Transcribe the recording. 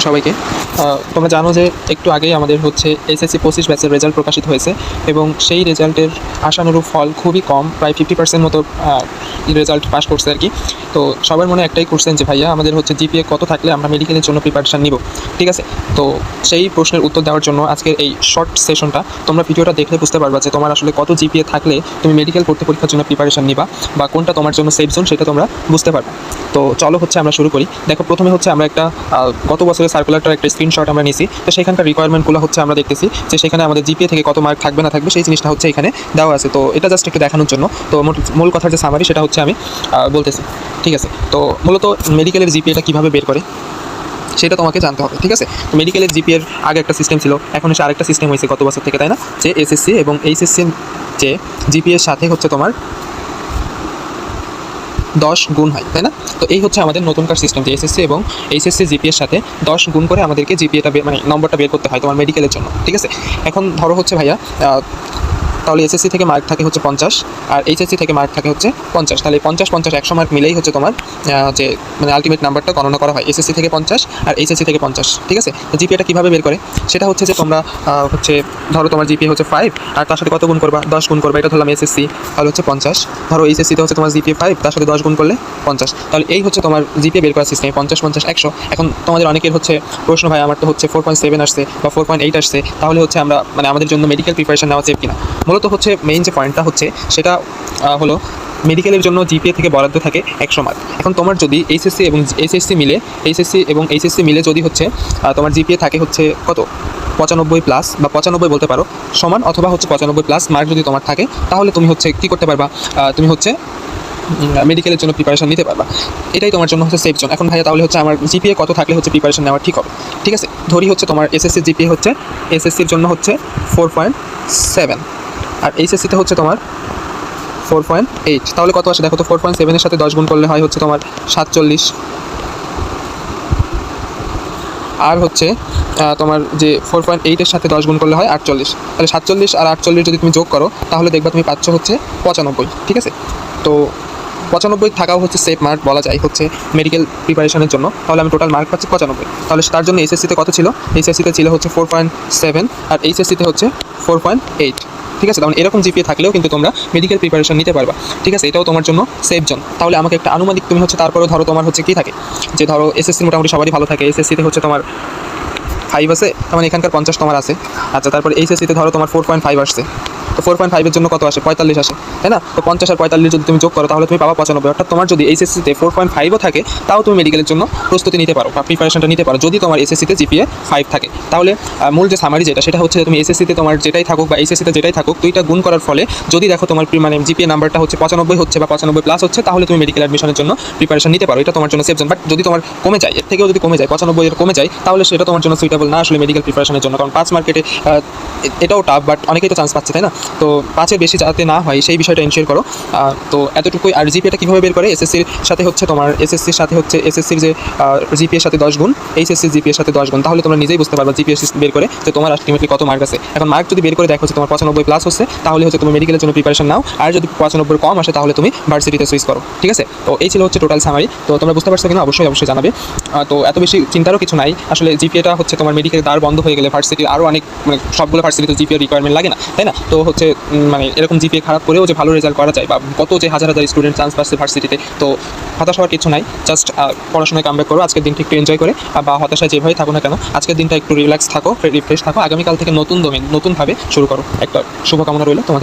সবাইকে। তোমরা জানো যে একটু আগেই আমাদের হচ্ছে এসএসসি 25 ব্যাচের রেজাল্ট প্রকাশিত হয়েছে এবং সেই রেজাল্টের আশানুরূপ ফল খুবই কম, প্রায় 50% মতো রেজাল্ট পাস করছে আর কি। তো সবার মনে একটাই কোশ্চেন যে ভাইয়া আমাদের হচ্ছে জিপিএ কত থাকলে আমরা মেডিকেলের জন্য প্রিপারেশান নিব, ঠিক আছে? তো সেই প্রশ্নের উত্তর দেওয়ার জন্য আজকের এই শর্ট সেশনটা, তোমরা ভিডিওটা দেখলে বুঝতে পারবা যে তোমার আসলে কত জিপিএ থাকলে তুমি মেডিকেল পড়তে পরীক্ষার জন্য প্রিপারেশান নিবা বা কোনটা তোমার জন্য সেফ জোন সেটা তোমরা বুঝতে পারবে। তো চলো হচ্ছে আমরা শুরু করি। দেখো, প্রথমে হচ্ছে আমরা একটা গত বছরের সার্কুলারটার একটা স্ক্রিনশট আমরা নিয়েছি। তো সেখানকার রিকোয়ারমেন্টগুলো হচ্ছে আমরা দেখতেছি যে সেখানে আমাদের জিপিএ থেকে কত মার্ক থাকবে না থাকবে সেই জিনিসটা হচ্ছে এখানে দেওয়া আছে। তো এটা জাস্ট একটু দেখানোর জন্য, তো মূল কথার যে সামারি সেটা হচ্ছে আমি বলতেছি, ঠিক আছে? তো মূলত মেডিকেলের জিপিএটা কীভাবে বের করে সেটা তোমাকে জানতে হবে, ঠিক আছে? তো মেডিকেলের জিপিএর আগে একটা সিস্টেম ছিল, এখন এসে আরেকটা সিস্টেম হয়েছে গত বছর থেকে, তাই না? যে এসএসসি এবং এইচএসসি যে জিপিএর সাথে হচ্ছে তোমার 10 গুণ হয়, তাই না? তো এই হচ্ছে আমাদের নতুনকার সিস্টেম, যে এসএসসি এবং এইচএসসি জিপিএর সাথে 10 গুণ করে আমাদেরকে জিপিএটা মানে নম্বরটা বের করতে হয় তোমার মেডিকেলের জন্য, ঠিক আছে? এখন ধরো হচ্ছে ভাইয়া, তাহলে এসএসসি থেকে মার্ক থাকে হচ্ছে 50 আর এইচএসসি থেকে মার্ক থাকে হচ্ছে 50, তাহলে 50-50 100 মার্ক মিলেই হচ্ছে তোমার যে মানে আলটিমেট নাম্বারটা গণনা করা হয় এসএসসি থেকে 50 আর এইচএসসি থেকে 50, ঠিক আছে? তো জিপিএটা কীভাবে বের করে সেটা হচ্ছে যে তোমরা হচ্ছে ধরো তোমার জিপিএ হচ্ছে 5 আর তার সাথে কত গুণ করবা, 10 গুণ করবা, এটা ধরলাম এসএসসি, তাহলে হচ্ছে 50। ধরো এইচএসসিতে হচ্ছে তোমার জিপিএ 5, তার সাথে 10 গুণ করলে 50, তাহলে এই হচ্ছে তোমার জিপিএ বের করার সিস্টেম, 50-50-100। এখন তোমাদের অনেকের হচ্ছে প্রশ্ন, ভাই আমার তো হচ্ছে 4.7 আসছে বা 4.8 আসছে, তাহলে হচ্ছে আমরা মানে আমাদের জন্য মেডিকেল প্রিপারেশন নেওয়া সেফ কিনা? মূলত হচ্ছে মেইন যে পয়েন্টটা হচ্ছে সেটা হলো মেডিকেলের জন্য জিপিএ থেকে বরাদ্দ থাকে 100 মার্ক। এখন তোমার যদি এইচএসসি এবং এইচএসসি মিলে যদি হচ্ছে তোমার জিপিএ থাকে হচ্ছে কত 95 প্লাস বা 95 বলতে পারো সমান, অথবা হচ্ছে 95 প্লাস মার্ক যদি তোমার থাকে, তাহলে তুমি হচ্ছে কী করতে পারবা, তুমি হচ্ছে মেডিকেলের জন্য প্রিপারেশন নিতে পারবা। এটাই তোমার জন্য হচ্ছে সেফ জোন। এখন ভাইয়া তাহলে হচ্ছে আমার জিপিএ কত থাকলে হচ্ছে প্রিপারেশন নেওয়া ঠিক হবে, ঠিক আছে? ধরি হচ্ছে তোমার এসএসসি জিপিএ হচ্ছে এসএসসির জন্য হচ্ছে 4.7 আর এইচএসসিতে হচ্ছে তোমার 4.8, তাহলে কত আসে দেখো তো? 4.7 এর সাথে 10 গুণ করলে হয় হচ্ছে তোমার 47, আর হচ্ছে তোমার যে 4.8 এর সাথে 10 গুণ করলে হয় 48, তাহলে 47 আর 48 যদি তুমি যোগ করো তাহলে দেখবা তুমি পাচ্ছ হচ্ছে 95, ঠিক আছে? তো 95 থাকাও হচ্ছে সেফ মার্ক বলা যায় হচ্ছে মেডিকেল প্রিপারেশনের জন্য। তাহলে আমি টোটাল মার্ক পাচ্ছি 95। তাহলে তার জন্য এসএসসিতে কত ছিল? এসএসসিতে ছিল হচ্ছে 4.7 আর এইচএসসিতে হচ্ছে 4.8, ঠিক আছে? তাহলে এরকম জিপিএ থাকলেও কিন্তু তোমরা মেডিকেল প্রিপারেশন নিতে পারবা, ঠিক আছে? এটাও তোমার জন্য সেফ জোন। তাহলে আমাকে একটা আনুমানিক তুমি হচ্ছে তারপরে ধরো তোমার হচ্ছে কী থাকে, যে ধরো এসএসসি মোটামুটি সবারই ভালো থাকে, এসএসসিতে হচ্ছে তোমার 5 আছে, তার মানে এখানকার 50 তোমার আছে। আচ্ছা, তারপরে এইচএসসিতে ধরো তোমার 4.5 আসছে, তো 4.5 এর জন্য কত আসে? 45 আসে, তাই না? তো 50 আর 45 যদি তুমি যোগ করো তাহলে তুমি পাবা 95। অর্থাৎ তোমার যদি এইচএসসিতে 4.5ও থাকে তাও তুমি মেডিকেলের জন্য প্রস্তুতি নিতে পারো বা প্রিপারেশনটা নিতে পারো, যদি তোমার এসএসসিতে জিপিএ 5 থাকে। তাহলে মূল যে সামারি সেটা হচ্ছে তুমি এসএসসিতে তোমার যেটাই থাকুক বা এইচএসসিতে যেটাই থাকুক, দুইটা গুণ করার ফলে যদি দেখো তোমার মানে জিপিএ নাম্বারটা হচ্ছে 95 হচ্ছে বা 95 প্লাস হচ্ছে, তাহলে তুমি মেডিকেল অ্যাডমিশনের জন্য প্রিপারেশন নিতে পারো, এটা তোমার জন্য সেফ জোন। বাট যদি তোমার কমে যায়, এর থেকেও যদি কমে যায়, 95 এর কমে যায়, তাহলে সেটা তোমার জন্য সুইটেবল না আসলে মেডিকেল প্রিপারেশনের জন্য। কারণ 5 মার্কেটে এটাও টাফ, বাট অনেকেই তো চান্স পাচ্ছে, তাই না? তো 5-এর বেশি যাতে না হয় সেই বিষয়টা এনশিওর করো। তো এতটুকুই। আর জিপিএটা কীভাবে বের করে? এসএসসির সাথে হচ্ছে তোমার এসএসসির যে জিপিএর সাথে 10 গুণ, এইচএসসির জিপিএর সাথে 10 গুণ, তাহলে তোমরা নিজেই বুঝতে পারবা জিপিএ বের করে যে তোমার আলটিমেটলি কত মার্ক আছে। এখন মার্ক যদি বের করে দেখো হচ্ছে তোমার 95 প্লাস হচ্ছে, তাহলে হচ্ছে তুমি মেডিকেলের জন্য প্রিপারেশন নাও, আর যদি 95 কম আসে তাহলে তুমি ভার্সিটিতে সুইচ করো, ঠিক আছে? তো এই ছিল হচ্ছে টোটাল সামারি। তো তোমরা বুঝতে পারছো কিনা অবশ্যই জানাবে। তো এত বেশি চিন্তারও কিছু নাই আসলে। জিপিএটা হচ্ছে তোমার মেডিকেলের দ্বার বন্ধ হয়ে গেলে ভার্সিটির আরও অনেক মানে সবগুলো ভার্সিটিতে জিপিএ রিকোয়ারমেন্ট লাগে না, তাই না? তো হচ্ছে মানে এরকম জিপিএ খারাপ করেও যে ভালো রেজাল্ট করা যায় বা কত যে হাজার হাজার স্টুডেন্ট চান্স পাচ্ছে ভার্সিটিতে, তো হতাশ হওয়ার কিছু নাই। জাস্ট পড়াশোনায় কামব্যাক করো, আজকের দিনটা একটু এনজয় করে, বা হতাশায় যেভাবেই থাকো না কেন আজকের দিনটা একটু রিল্যাক্স থাকো, রিফ্রেশ থাকো, আগামীকাল থেকে নতুনভাবে শুরু করো। একটা শুভকামনা রইল তোমাদের।